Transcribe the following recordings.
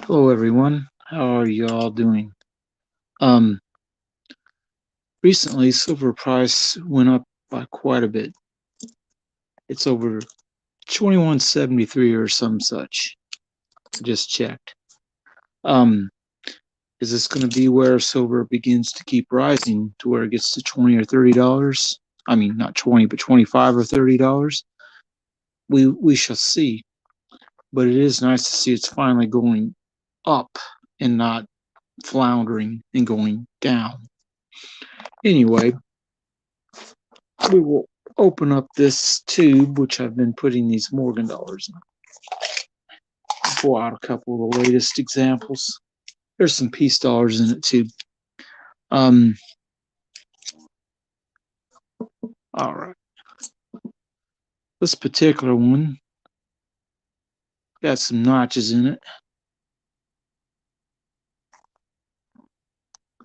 Hello everyone. How are you all doing? Um Recently silver price went up by quite a bit. It's over 2173 or some such. I just checked. Um is this going to be where silver begins to keep rising to where it gets to 20 or $30? I mean, not 20, but 25 or $30? We shall see. But it is nice to see it's finally going up and not floundering and going down. Anyway, we will open up this tube, which I've been putting these Morgan dollars in. Pull out a couple of the latest examples. There's some peace dollars in it too. Um, all right. This particular one got some notches in it.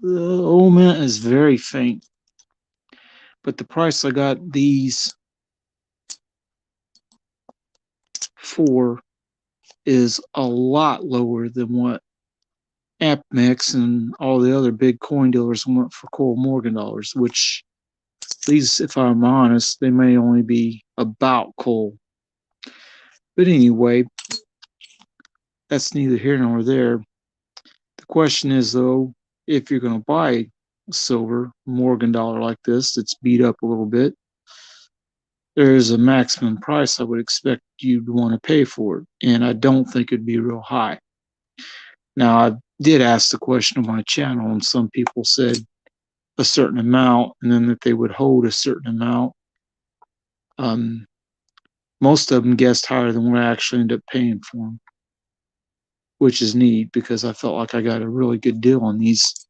The old mint is very faint, but the price I got these for is a lot lower than what APMEX and all the other big coin dealers want for Cole Morgan dollars, which these, if I'm honest, they may only be about coal. But anyway, that's neither here nor there. The question is, though, if you're going to buy a silver Morgan dollar like this that's beat up a little bit, there's a maximum price I would expect you'd want to pay for it. And I don't think it'd be real high. Now, I did ask the question on my channel, and some people said a certain amount and then that they would hold a certain amount. Um, Most of them guessed higher than what I actually ended up paying for them, which is neat because I felt like I got a really good deal on these.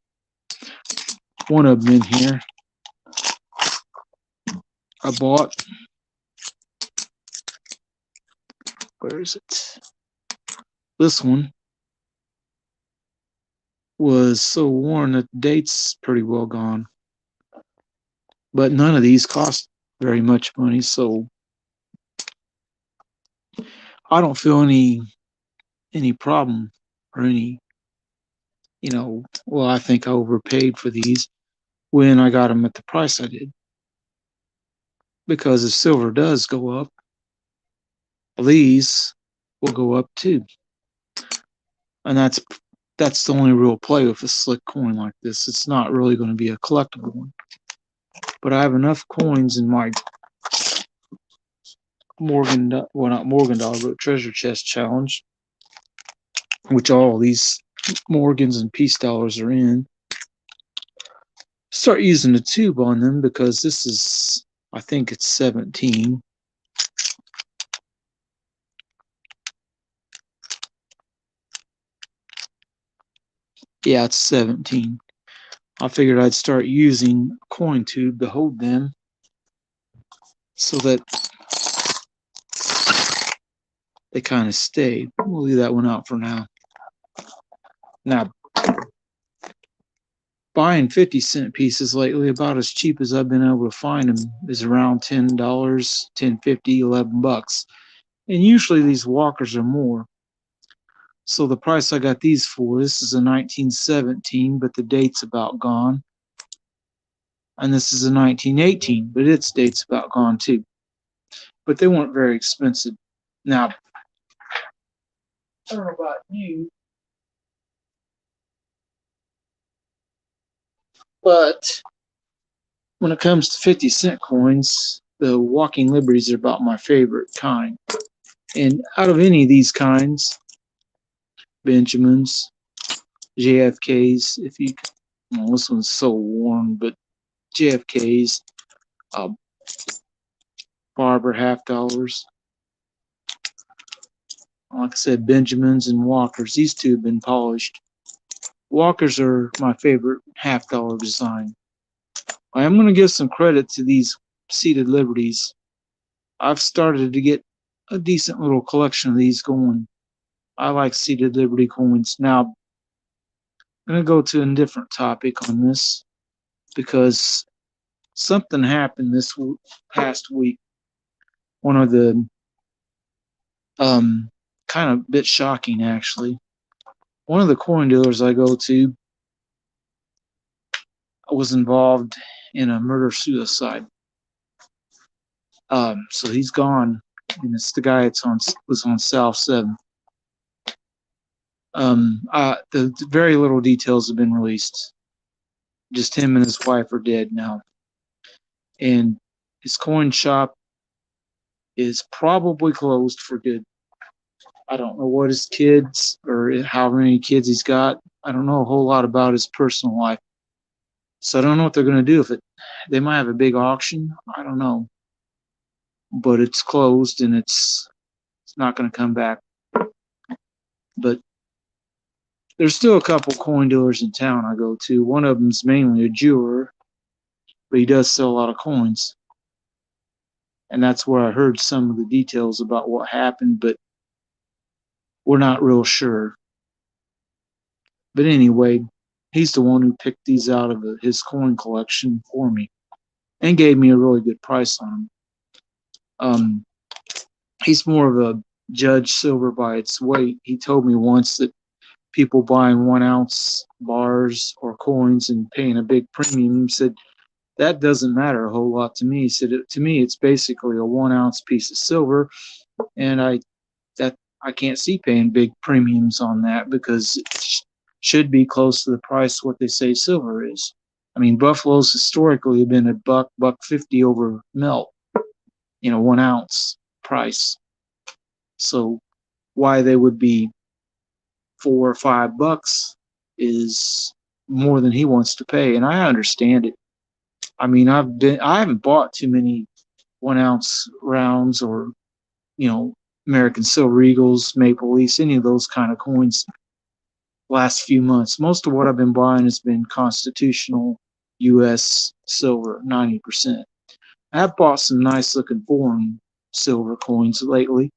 One of them in here I bought. Where is it? This one was so worn that the date's pretty well gone. But none of these cost very much money, so I don't feel any problem or any, well, I think I overpaid for these when I got them at the price I did. Because if silver does go up, these will go up too. And that's the only real play with a slick coin like this. It's not really going to be a collectible one. But I have enough coins in my not Morgan dollar, but treasure chest challenge, which all these Morgans and peace dollars are in. Start using the tube on them because this is, I think it's 17. Yeah, it's 17. I figured I'd start using a coin tube to hold them so that they kind of stay. We'll leave that one out for now. Now, buying 50-cent pieces lately, about as cheap as I've been able to find them, is around $10, $10.50, $11. And usually these walkers are more. So the price I got these for, this is a 1917, but the date's about gone. And this is a 1918, but its date's about gone too. But they weren't very expensive. Now, I don't know about you, but when it comes to 50-cent coins, the Walking Liberties are about my favorite kind. And out of any of these kinds, Benjamins, JFKs, if you, well, this one's so worn, but JFKs, uh, Barber half dollars, like I said, Benjamins and Walkers. These two have been polished. Walkers are my favorite half dollar design. I am going to give some credit to these seated Liberties. I've started to get a decent little collection of these going. I like seated Liberty coins. Now, I'm going to go to a different topic on this because something happened past week. One of the kind of a bit shocking, actually. One of the coin dealers I go to was involved in a murder suicide. So he's gone, and it's the guy that's was on South 7. The very little details have been released. Just him and his wife are dead now, and his coin shop is probably closed for good. I don't know what his kids or how many kids he's got. I don't know a whole lot about his personal life, so I don't know what they're going to do with it. They might have a big auction. I don't know, but it's closed and it's not going to come back. But there's still a couple coin dealers in town I go to. One of them's mainly a jeweler, but he does sell a lot of coins. And that's where I heard some of the details about what happened, but we're not real sure. But anyway, he's the one who picked these out of his coin collection for me and gave me a really good price on them. He's more of a judge silver by its weight. He told me once that people buying 1 ounce bars or coins and paying a big premium, he said, that doesn't matter a whole lot to me. He said, to me, it's basically a 1 ounce piece of silver, and I can't see paying big premiums on that because it should be close to the price what they say silver is. I mean, buffaloes historically have been $1, $1.50 over melt, 1 ounce price. So why they would be $4 or $5 is more than he wants to pay, and I understand it. I mean, I haven't bought too many 1 ounce rounds or, American Silver Eagles, Maple Leafs, any of those kind of coins last few months. Most of what I've been buying has been constitutional U.S. silver, 90%. I have bought some nice looking foreign silver coins lately,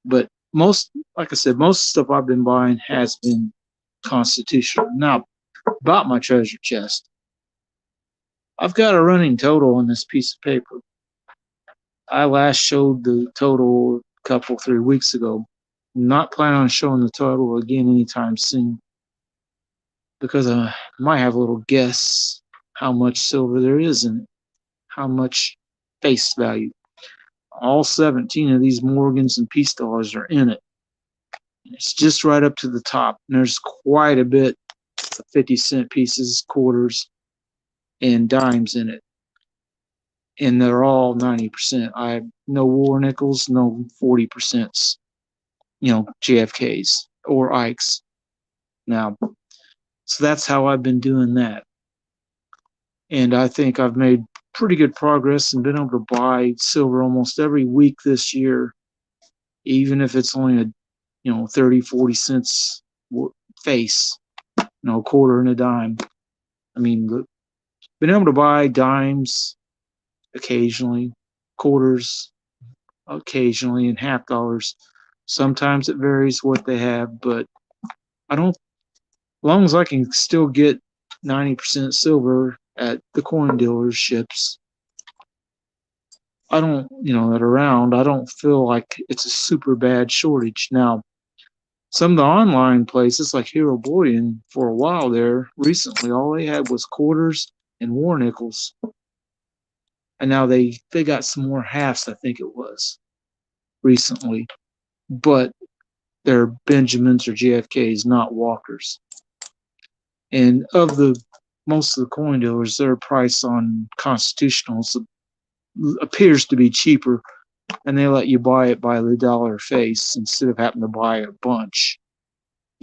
but like I said, most stuff I've been buying has been constitutional. Now, about my treasure chest. I've got a running total on this piece of paper. I last showed the total a couple, 3 weeks ago. I'm not planning on showing the total again anytime soon because I might have a little guess how much silver there is in it, how much face value. All 17 of these Morgans and Peace dollars are in it. It's just right up to the top. And there's quite a bit of 50-cent pieces, quarters, and dimes in it. And they're all 90%. I have no war nickels, no 40%, JFKs or Ikes. Now, so that's how I've been doing that. And I think I've made pretty good progress and been able to buy silver almost every week this year, even if it's only a 30, 40 cents face, a quarter and a dime. I mean, been able to buy dimes occasionally, quarters occasionally, and half dollars. Sometimes it varies what they have, but as long as I can still get 90% silver at the coin dealerships, that are around, I don't feel like it's a super bad shortage. Now, some of the online places like Hero Bullion, for a while there, recently, all they had was quarters and war nickels. And now they got some more halves, I think it was, recently. But they're Benjamins or JFKs, not Walkers. And of most of the coin dealers, their price on constitutionals appears to be cheaper, and they let you buy it by the dollar face instead of having to buy a bunch,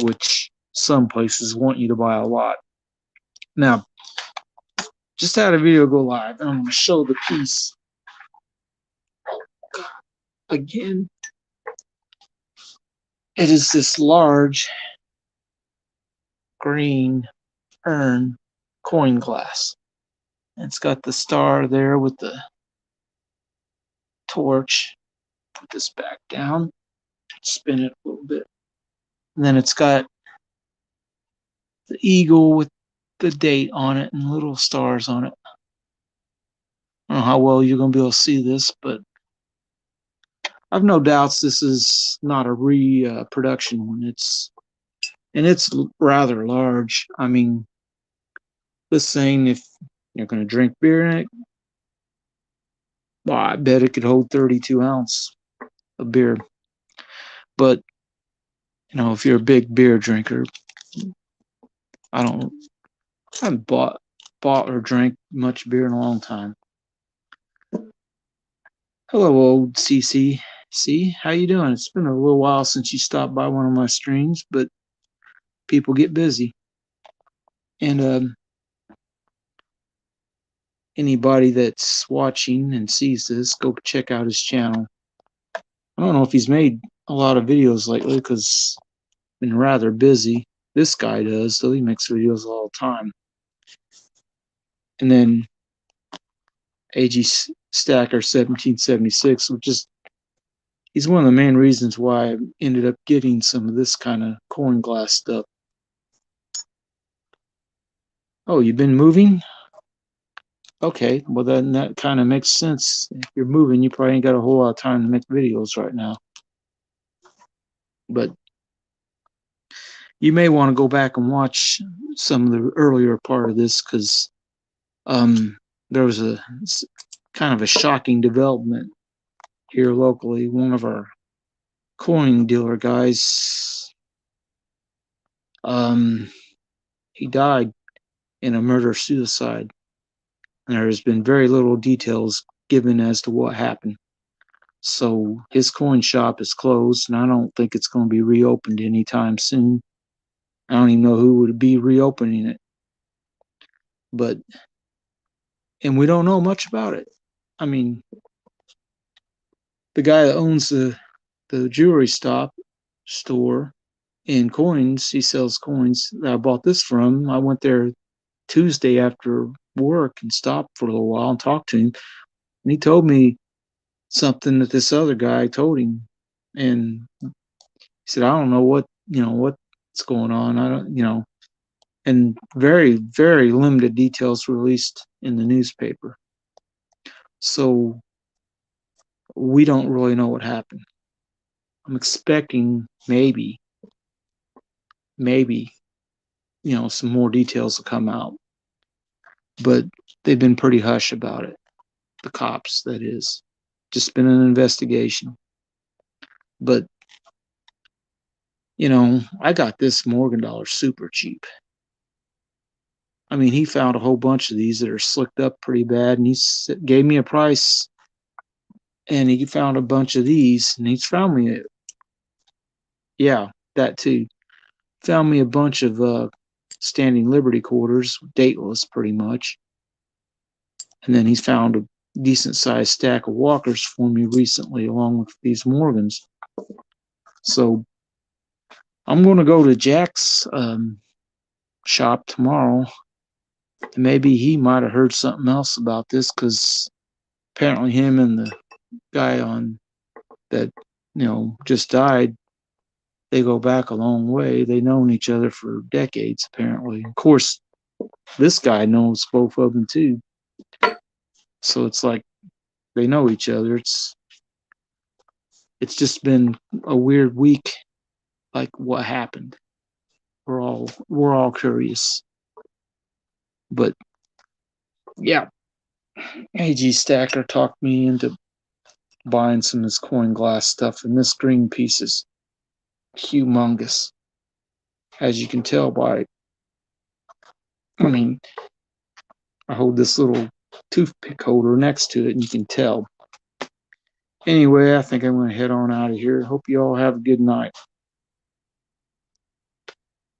which some places want you to buy a lot. Now, just had a video go live, and I'm going to show the piece again. It is this large green urn coin glass. It's got the star there with the torch. Put this back down, spin it a little bit. And then it's got the eagle with the date on it and little stars on it. I don't know how well you're going to be able to see this, but I've no doubts this is not a reproduction one. It's rather large. I mean, this thing, if you're going to drink beer in it, well, I bet it could hold 32 ounce of beer. But if you're a big beer drinker, I don't, I haven't bought or drank much beer in a long time. Hello, old CC. See, how you doing? It's been a little while since you stopped by one of my streams, but people get busy. And anybody that's watching and sees this, go check out his channel. I don't know if he's made a lot of videos lately because been rather busy. This guy does, so he makes videos all the time. And then AG Stacker 1776, which is he's one of the main reasons why I ended up getting some of this kind of coin glass stuff. Oh, you've been moving? Okay, well then that kind of makes sense. If you're moving, you probably ain't got a whole lot of time to make videos right now. But you may want to go back and watch some of the earlier part of this because there was a kind of a shocking development here locally. One of our coin dealer guys, he died in a murder-suicide. And there's been very little details given as to what happened. So his coin shop is closed, and I don't think it's going to be reopened anytime soon. I don't even know who would be reopening it. And we don't know much about it. I mean, the guy that owns the jewelry store in coins, he sells coins that I bought this from. I went there Tuesday after work and stopped for a little while and talked to him. And he told me something that this other guy told him. And he said, I don't know what's going on. I don't, and very, very limited details released in the newspaper. So we don't really know what happened. I'm expecting maybe, some more details will come out. But they've been pretty hush about it. The cops, that is. Just been an investigation. But, I got this Morgan dollar super cheap. I mean, he found a whole bunch of these that are slicked up pretty bad, and he gave me a price, and he found a bunch of these, and he's found me, that too. Found me a bunch of Standing Liberty quarters, dateless pretty much. And then he's found a decent-sized stack of Walkers for me recently, along with these Morgans. So I'm going to go to Jack's shop tomorrow. And maybe he might have heard something else about this because apparently him and the guy on that, just died, they go back a long way. They've known each other for decades, apparently. Of course, this guy knows both of them, too. So it's like they know each other. It's just been a weird week, like what happened. We're all curious. But yeah, AG Stacker talked me into buying some of his coin glass stuff, and this green piece is humongous. As you can tell by, I hold this little toothpick holder next to it, and you can tell. Anyway, I think I'm going to head on out of here. Hope you all have a good night.